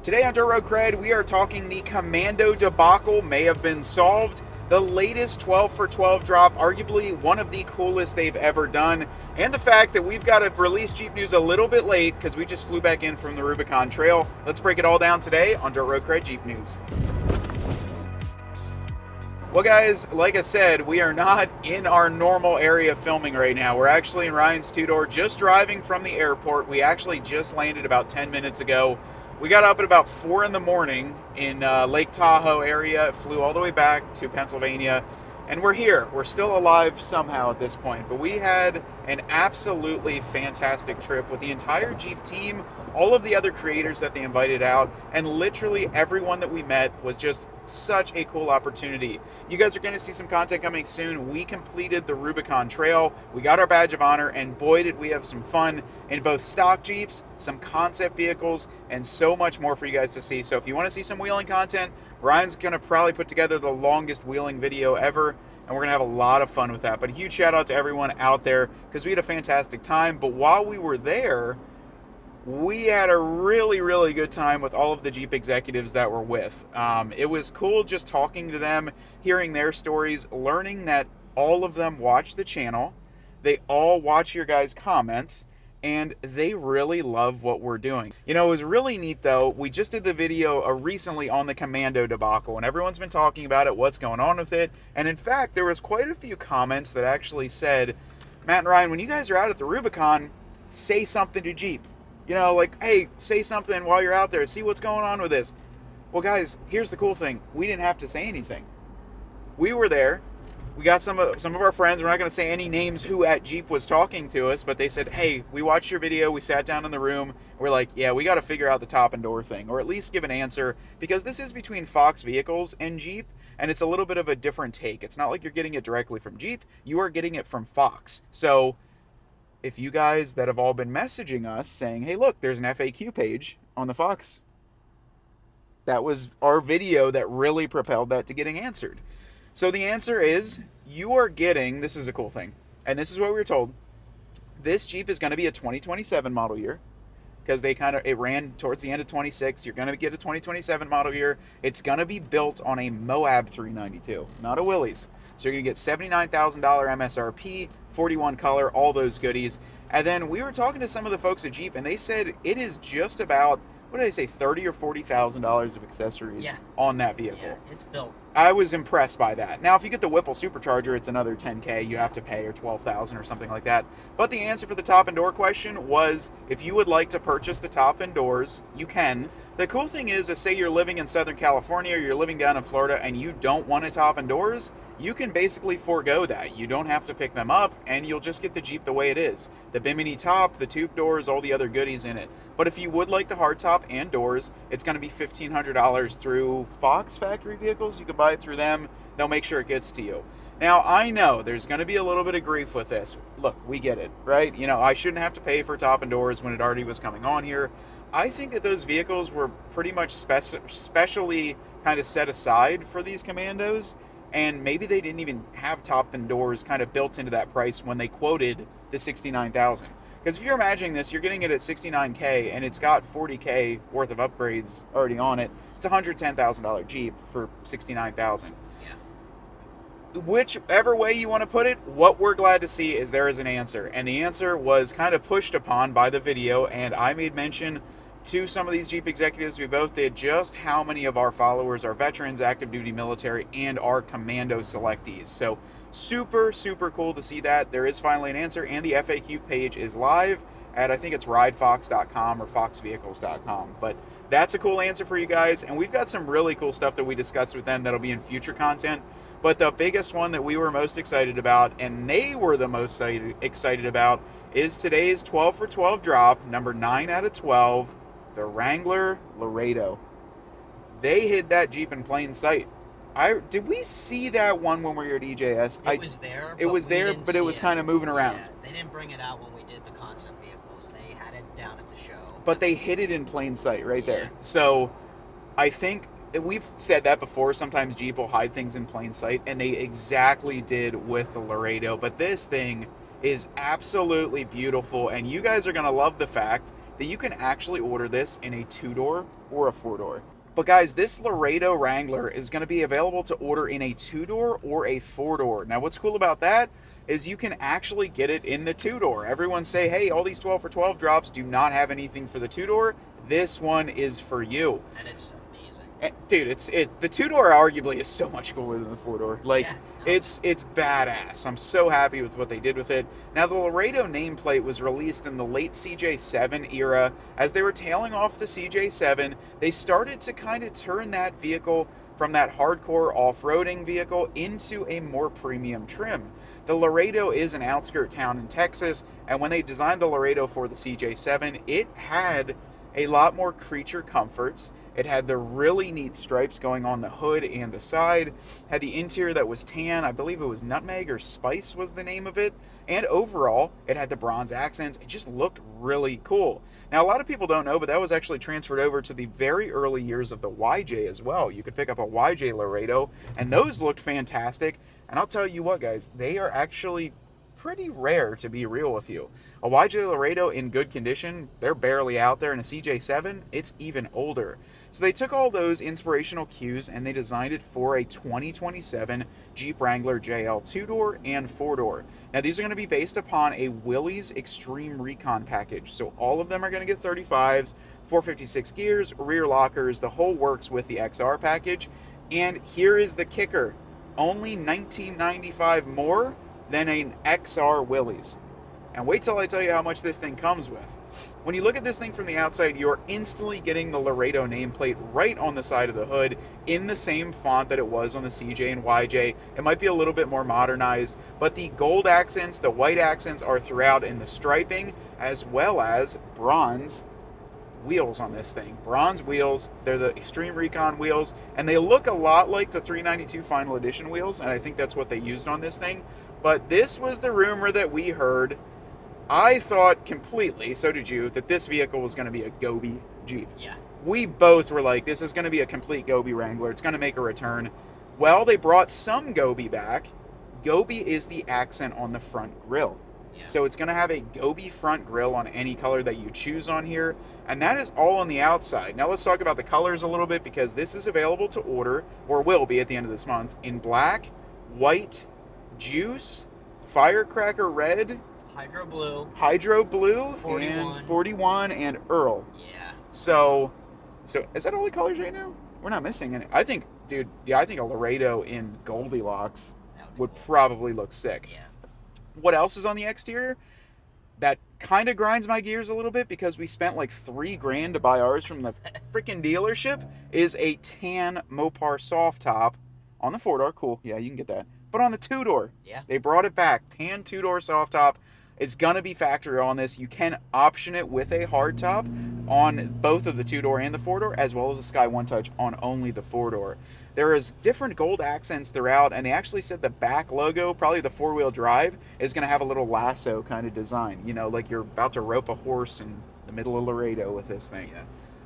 Today on Dirt Road Cred, we are talking the Commando debacle may have been solved, the latest 12 for 12 drop, arguably one of the coolest they've ever done, and the fact that we've got to release Jeep news a little bit late because we just flew back in from the Rubicon Trail. Let's break it all down today on Dirt Road Cred Jeep News. Well, guys, like I said, we are not in our normal area of filming right now. We're actually in Ryan's two-door, just driving from the airport. We actually just landed about 10 minutes ago. We got up at about 4 in the morning in Lake Tahoe area, flew all the way back to Pennsylvania, and we're here. We're still alive somehow at this point, but we had an absolutely fantastic trip with the entire Jeep team, all of the other creators that they invited out, and literally everyone that we met was just such a cool opportunity. You guys are going to see some content coming soon. We completed the Rubicon Trail. We got our badge of honor, and boy, did we have some fun in both stock Jeeps, some concept vehicles, and so much more for you guys to see. So if you want to see some wheeling content, Ryan's going to probably put together the longest wheeling video ever, and we're going to have a lot of fun with that. But a huge shout out to everyone out there because we had a fantastic time. But while we were there, we had a really, really good time with all of the Jeep executives that we're with. It was cool just talking to them, hearing their stories, learning that all of them watch the channel. They all watch your guys' comments, and they really love what we're doing. You know, it was really neat, though. We just did the video recently on the Commando debacle, and everyone's been talking about it, what's going on with it. And in fact, there was quite a few comments that actually said, Matt and Ryan, when you guys are out at the Rubicon, say something to Jeep. You know, like, hey, say something while you're out there. See what's going on with this. Well, guys, here's the cool thing. We didn't have to say anything. We were there. We got some of our friends. We're not going to say any names who at Jeep was talking to us, but they said, hey, we watched your video. We sat down in the room. We're like, yeah, we got to figure out the top and door thing, or at least give an answer, because this is between Fox Vehicles and Jeep, and it's a little bit of a different take. It's not like you're getting it directly from Jeep. You are getting it from Fox. So if you guys that have all been messaging us saying, hey, look, there's an FAQ page on the Fox, that was our video that really propelled that to getting answered. So the answer is, you are getting, this is a cool thing, and this is what we were told, this Jeep is going to be a 2027 model year, because it ran towards the end of 26. You're going to get a 2027 model year. It's going to be built on a Moab 392, not a Willys. So you're going to get $79,000 MSRP, 41 color, all those goodies. And then we were talking to some of the folks at Jeep, and they said it is just about, what did they say, $30,000 or $40,000 of accessories on that vehicle. Yeah, it's built. I was impressed by that. Now, if you get the Whipple Supercharger, it's another $10K you have to pay, or $12,000 or something like that. But the answer for the top and door question was, if you would like to purchase the top and doors, you can. The cool thing is, say you're living in Southern California or you're living down in Florida and you don't want a top and doors, you can basically forego that. You don't have to pick them up, and you'll just get the Jeep the way it is. The bimini top, the tube doors, all the other goodies in it. But if you would like the hardtop and doors, it's going to be $1,500 through Fox factory vehicles. You can buy it through them. They'll make sure it gets to you. Now, I know there's going to be a little bit of grief with this. Look, we get it, right? You know, I shouldn't have to pay for top and doors when it already was coming on here. I think that those vehicles were pretty much specially kind of set aside for these Commandos, and maybe they didn't even have top and doors kind of built into that price when they quoted the $69,000. Because if you're imagining this, you're getting it at $69K, and it's got $40K worth of upgrades already on it. It's a $110,000 Jeep for $69,000. Yeah. Whichever way you want to put it, what we're glad to see is there is an answer. And the answer was kind of pushed upon by the video, and I made mention to some of these Jeep executives we both did just how many of our followers are veterans, active duty military, and are Commando selectees. So super, super cool to see that. There is finally an answer, and the FAQ page is live at, I think it's ridefox.com or foxvehicles.com. But that's a cool answer for you guys, and we've got some really cool stuff that we discussed with them that'll be in future content. But the biggest one that we were most excited about, and they were the most excited about, is today's 12 for 12 drop, number 9 out of 12, the Wrangler Laredo. They hid that Jeep in plain sight. Did we see that one when we were at EJS? It was there. It was there, but it was kind of moving around. Yeah, they didn't bring it out when we did the concept vehicles. They had it down at the show. But they hid it in plain sight right there. So I think we've said that before. Sometimes Jeep will hide things in plain sight, and they exactly did with the Laredo. But this thing is absolutely beautiful, and you guys are going to love the fact that you can actually order this in a 2-door or a 4-door. But guys, this Laredo Wrangler is going to be available to order in a 2-door or a 4-door. Now, what's cool about that is you can actually get it in the 2-door. Everyone say, hey, all these 12 for 12 drops do not have anything for the 2-door. This one is for you. And it's amazing. Dude, the 2-door arguably is so much cooler than the 4-door. Like, Yeah. it's badass. I'm so happy with what they did with it. Now, the Laredo nameplate was released in the late CJ7 era. As they were tailing off the CJ7, they started to kind of turn that vehicle from that hardcore off-roading vehicle into a more premium trim. The Laredo is an outskirt town in Texas, and when they designed the Laredo for the CJ7, it had a lot more creature comforts. It had the really neat stripes going on the hood and the side. Had the interior that was tan. I believe it was nutmeg or spice was the name of it. And overall, it had the bronze accents. It just looked really cool. Now, a lot of people don't know, but that was actually transferred over to the very early years of the YJ as well. You could pick up a YJ Laredo, and those looked fantastic. And I'll tell you what, guys, they are actually pretty rare, to be real with you. A YJ Laredo in good condition, they're barely out there. In a CJ7, it's even older. So they took all those inspirational cues and they designed it for a 2027 Jeep Wrangler JL 2-door and 4-door. Now, these are going to be based upon a Willys Extreme Recon package. So all of them are going to get 35s, 456 gears, rear lockers, the whole works with the XR package. And here is the kicker. Only $19.95 more than an XR Willys. And wait till I tell you how much this thing comes with. When you look at this thing from the outside, you're instantly getting the Laredo nameplate right on the side of the hood in the same font that it was on the CJ and YJ. It might be a little bit more modernized, but the gold accents, the white accents are throughout in the striping, as well as bronze wheels on this thing. Bronze wheels. They're the Extreme Recon wheels, and they look a lot like the 392 Final Edition wheels, and I think that's what they used on this thing. But this was the rumor that we heard. I thought completely, so did you, that this vehicle was going to be a Gobi Jeep. Yeah. We both were like, this is going to be a complete Gobi Wrangler. It's going to make a return. Well, they brought some Gobi back. Gobi is the accent on the front grille. Yeah. So it's going to have a Gobi front grille on any color that you choose on here. And that is all on the outside. Now let's talk about the colors a little bit, because this is available to order, or will be at the end of this month, in black, white, juice, firecracker red, hydro blue, 41. and 41, and Earl. Yeah. So is that all the colors right now? We're not missing any. I think, dude, yeah, I think a Laredo in Goldilocks would probably look sick. Yeah. What else is on the exterior? That kind of grinds my gears a little bit, because we spent like $3,000 to buy ours from the freaking dealership. Is a tan Mopar soft top on the 4-door. Cool, yeah, you can get that. But on the 2-door, Yeah. they brought it back. Tan 2-door soft top. It's gonna be factory on this. You can option it with a hard top on both of the 2-door and the 4-door, as well as a Sky One Touch on only the 4-door. There is different gold accents throughout, and they actually said the back logo, probably the 4-wheel drive, is going to have a little lasso kind of design. You know, like you're about to rope a horse in the middle of Laredo with this thing. Yeah.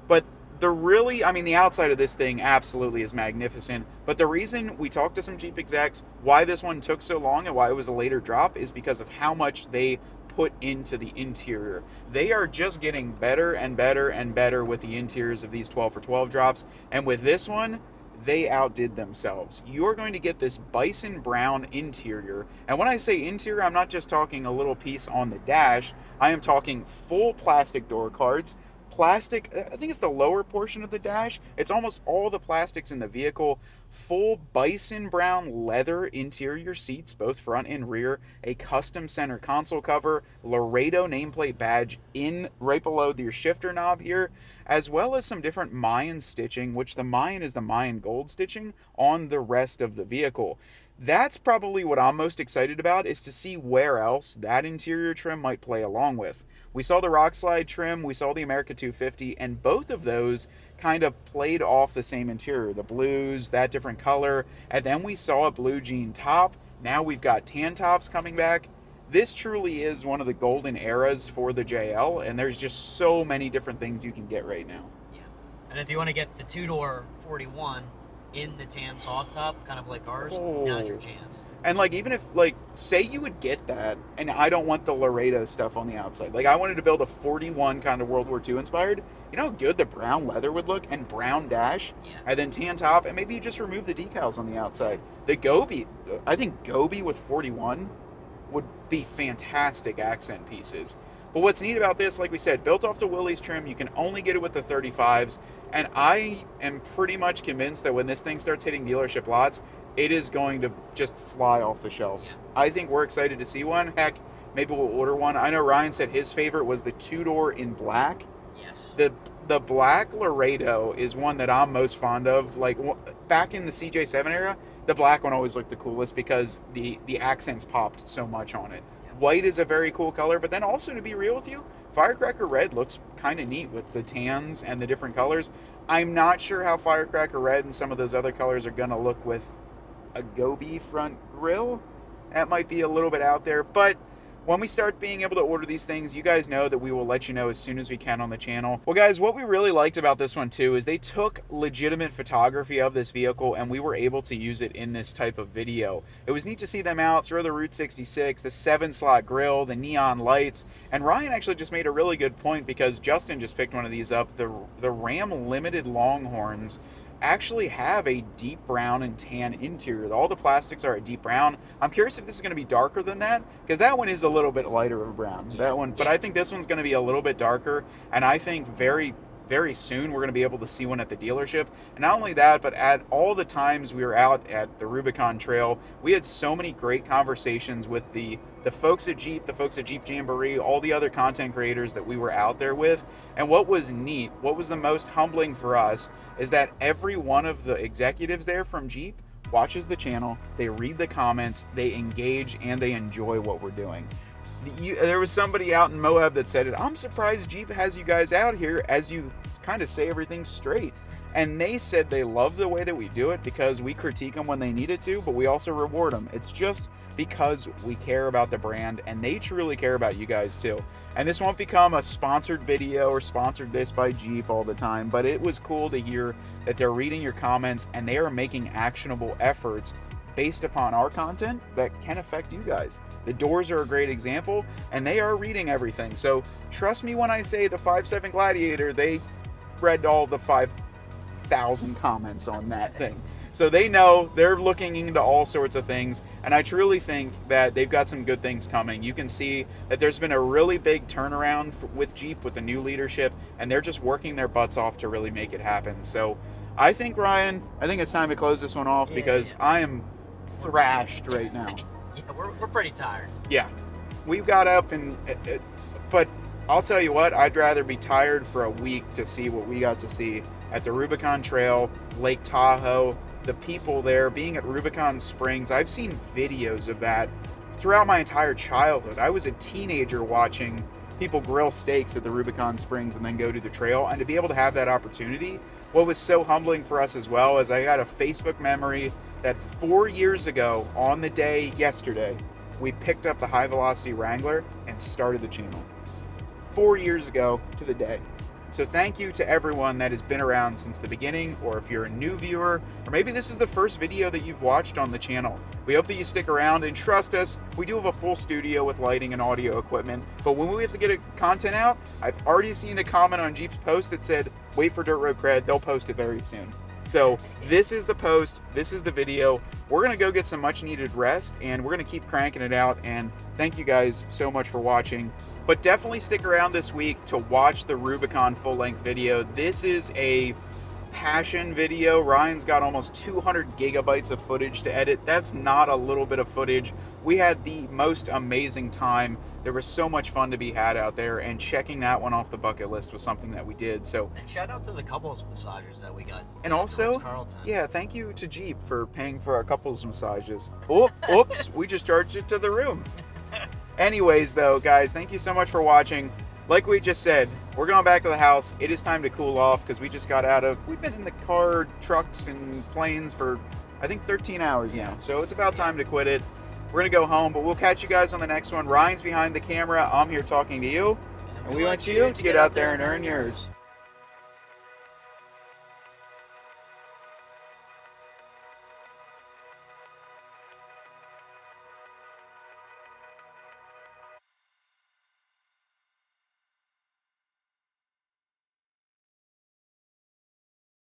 But the outside of this thing absolutely is magnificent. But the reason we talked to some Jeep execs, why this one took so long and why it was a later drop, is because of how much they put into the interior. They are just getting better and better and better with the interiors of these 12 for 12 drops. And with this one, they outdid themselves. You're going to get this bison brown interior. And when I say interior, I'm not just talking a little piece on the dash. I am talking full plastic door cards. Plastic, I think it's the lower portion of the dash. It's almost all the plastics in the vehicle. Full bison brown leather interior seats, both front and rear. A custom center console cover. Laredo nameplate badge in right below your shifter knob here, as well as some different Mayan stitching, which the Mayan is the Mayan gold stitching on the rest of the vehicle. That's probably what I'm most excited about, is to see where else that interior trim might play along with. We saw the Rock Slide trim, we saw the America 250, and both of those kind of played off the same interior. The blues, that different color, and then we saw a blue jean top. Now we've got tan tops coming back. This truly is one of the golden eras for the JL, and there's just so many different things you can get right now. Yeah. And if you want to get the 2-door 41 in the tan soft top, kind of like ours, now's your chance. And like, even if like, say you would get that, and I don't want the Laredo stuff on the outside. Like, I wanted to build a 41 kind of World War II inspired. You know how good the brown leather would look, and brown dash, Yeah. and then tan top, and maybe you just remove the decals on the outside. The Gobi, I think Gobi with 41 would be fantastic accent pieces. But what's neat about this, like we said, built off the Willys trim, you can only get it with the 35s, and I am pretty much convinced that when this thing starts hitting dealership lots, it is going to just fly off the shelves. Yeah. I think we're excited to see one. Heck, maybe we'll order one. I know Ryan said his favorite was the two-door in black. Yes. The black Laredo is one that I'm most fond of. Like, back in the CJ7 era, the black one always looked the coolest because the accents popped so much on it. Yeah. White is a very cool color, but then also, to be real with you, Firecracker Red looks kind of neat with the tans and the different colors. I'm not sure how Firecracker Red and some of those other colors are going to look with a Gobi front grille. That might be a little bit out there, but when we start being able to order these things, you guys know that we will let you know as soon as we can on the channel. Well, guys, what we really liked about this one too is they took legitimate photography of this vehicle and we were able to use it in this type of video. It was neat to see them out, throw the Route 66, the 7-slot grille, the neon lights, and Ryan actually just made a really good point because Justin just picked one of these up. The Ram Limited Longhorns actually have a deep brown and tan interior. All the plastics are a deep brown. I'm curious if this is going to be darker than that, because that one is a little bit lighter of brown. That one, but I think this one's going to be a little bit darker, and I think very soon we're going to be able to see one at the dealership. And not only that, but at all the times we were out at the Rubicon Trail, we had so many great conversations with the folks at Jeep, the folks at Jeep Jamboree, all the other content creators that we were out there with. And what was neat, what was the most humbling for us, is that every one of the executives there from Jeep watches the channel, they read the comments, they engage, and they enjoy what we're doing. There was somebody out in Moab that said it, I'm surprised Jeep has you guys out here as you kind of say everything straight. And they said they love the way that we do it because we critique them when they need it to, but we also reward them. It's just because we care about the brand, and they truly care about you guys too. And this won't become a sponsored video or sponsored this by Jeep all the time, but it was cool to hear that they're reading your comments and they are making actionable efforts based upon our content that can affect you guys. The doors are a great example, and they are reading everything. So trust me when I say the 5.7 Gladiator, they read all the 5,000 comments on that thing. So they know, they're looking into all sorts of things, and I truly think that they've got some good things coming. You can see that there's been a really big turnaround with Jeep with the new leadership, and they're just working their butts off to really make it happen. So I think, Ryan, it's time to close this one off because I am thrashed right now. Yeah, we're pretty tired. Yeah, we've got up but I'll tell you what, I'd rather be tired for a week to see what we got to see at the Rubicon Trail, Lake Tahoe, the people there, being at Rubicon Springs. I've seen videos of that throughout my entire childhood. I was a teenager watching people grill steaks at the Rubicon Springs and then go to the trail, and to be able to have that opportunity, what was so humbling for us as well is I got a Facebook memory that 4 years ago, on the day yesterday, we picked up the High Velocity Wrangler and started the channel. 4 years ago to the day. So thank you to everyone that has been around since the beginning, or if you're a new viewer, or maybe this is the first video that you've watched on the channel. We hope that you stick around, and trust us, we do have a full studio with lighting and audio equipment, but when we have to get content out, I've already seen a comment on Jeep's post that said, wait for Dirt Road Cred, they'll post it very soon. So this is the post, this is the video. We're gonna go get some much needed rest, and we're gonna keep cranking it out, and thank you guys so much for watching. But definitely stick around this week to watch the Rubicon full-length video. This is a passion video. Ryan's got almost 200 gigabytes of footage to edit. That's not a little bit of footage. We had the most amazing time. There was so much fun to be had out there, and checking that one off the bucket list was something that we did. So, and shout out to the couples massagers that we got. And also, yeah, thank you to Jeep for paying for our couples massages. Oh, oops, we just charged it to the room. Anyways, though, guys, thank you so much for watching. Like we just said, we're going back to the house. It is time to cool off because we just got we've been in the car, trucks, and planes for, I think, 13 hours now. So it's about time to quit it. We're going to go home, but we'll catch you guys on the next one. Ryan's behind the camera. I'm here talking to you. And we want you to get out there and earn yours.